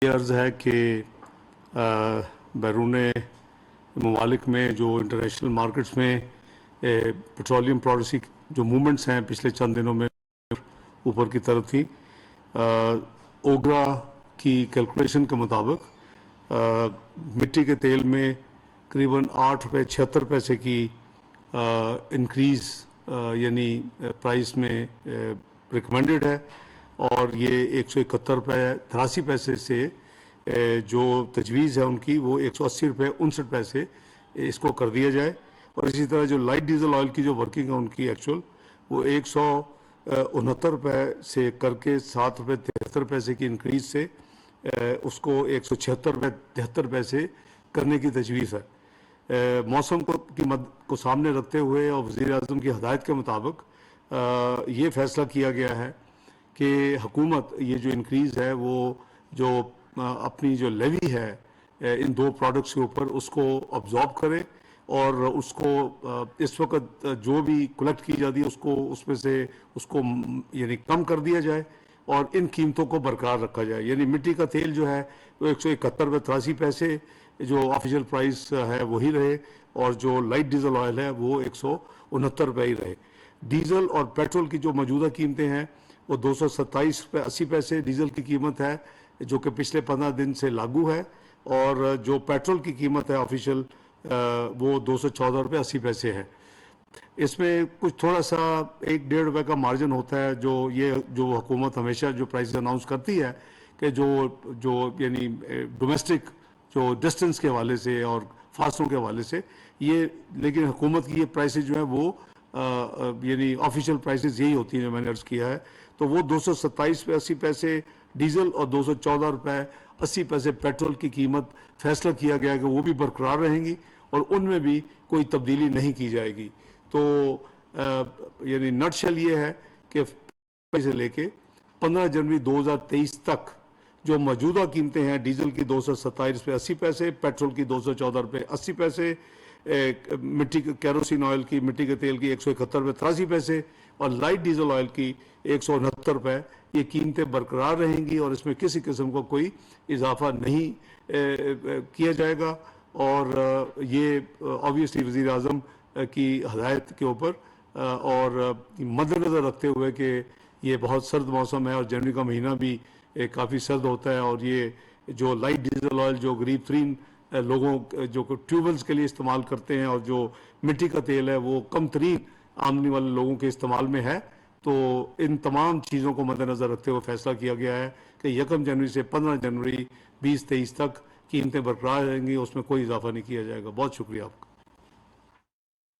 یہ عرض ہے کہ بیرون ممالک میں جو انٹرنیشنل مارکیٹس میں پیٹرولیم پالیسی جو موومنٹس ہیں پچھلے چند دنوں میں اوپر کی طرف تھی. اوگرا کی کیلکولیشن کے مطابق مٹی کے تیل میں قریباً 8.76 کی انکریز یعنی پرائس میں ریکمینڈڈ ہے، اور یہ 171.83 سے جو تجویز ہے ان کی وہ 180.59 اس کو کر دیا جائے. اور اسی طرح جو لائٹ ڈیزل آئل کی جو ورکنگ ہے ان کی ایکچول وہ 169 سے کر کے 7.73 کی انکریز سے اس کو 176.73 کرنے کی تجویز ہے. موسم کو سامنے رکھتے ہوئے اور وزیر اعظم کی ہدایت کے مطابق یہ فیصلہ کیا گیا ہے کہ حکومت یہ جو انکریز ہے وہ جو اپنی جو لیوی ہے ان دو پروڈکٹس کے اوپر اس کو ابزارب کرے، اور اس کو اس وقت جو بھی کلیکٹ کی جاتی ہے اس میں سے اس کو یعنی کم کر دیا جائے اور ان قیمتوں کو برقرار رکھا جائے. یعنی مٹی کا تیل جو ہے وہ 171.83 جو آفیشیل پرائس ہے وہی رہے، اور جو لائٹ ڈیزل آئل ہے وہ 169 ہی رہے. ڈیزل اور پیٹرول کی جو موجودہ قیمتیں ہیں وہ 227.80 ڈیزل کی قیمت ہے جو کہ پچھلے 15 دن سے لاگو ہے، اور جو پیٹرول کی قیمت ہے آفیشیل وہ 214.80 ہے. اس میں کچھ تھوڑا سا 1-1.5 روپے کا مارجن ہوتا ہے جو حکومت ہمیشہ جو پرائز اناؤنس کرتی ہے کہ جو یعنی ڈومیسٹک جو ڈسٹنس کے حوالے سے اور فاصلوں کے حوالے سے یہ، لیکن حکومت کی یہ پرائسز جو ہیں وہ یعنی آفیشیل پرائسز یہی ہوتی ہیں جو میں نے عرض کیا ہے. تو وہ 227.80 ڈیزل اور 214.80 پیٹرول کی قیمت فیصلہ کیا گیا کہ وہ بھی برقرار رہیں گی اور ان میں بھی کوئی تبدیلی نہیں کی جائے گی. تو یعنی نٹ شل یہ ہے کہ سے لے کے 15 جنوری 2023 تک جو موجودہ قیمتیں ہیں ڈیزل کی 227.80، پیٹرول کی 214.80، مٹی کیروسین آئل کی مٹی کے تیل کی 171.83 اور لائٹ ڈیزل آئل کی 169، یہ قیمتیں برقرار رہیں گی اور اس میں کسی قسم کو کوئی اضافہ نہیں کیا جائے گا. اور یہ آبویسلی وزیر اعظم کی ہدایت کے اوپر اور مد نظر رکھتے ہوئے کہ یہ بہت سرد موسم ہے اور جنوری کا مہینہ بھی کافی سرد ہوتا ہے، اور یہ جو لائٹ ڈیزل آئل جو غریب ترین لوگوں جو ٹیوبویلز کے لیے استعمال کرتے ہیں اور جو مٹی کا تیل ہے وہ کم ترین آمدنی والے لوگوں کے استعمال میں ہے، تو ان تمام چیزوں کو مد نظر رکھتے ہوئے فیصلہ کیا گیا ہے کہ 1 جنوری سے 15 جنوری 2023 تک قیمتیں برقرار رہیں گی، اس میں کوئی اضافہ نہیں کیا جائے گا. بہت شکریہ آپ کا.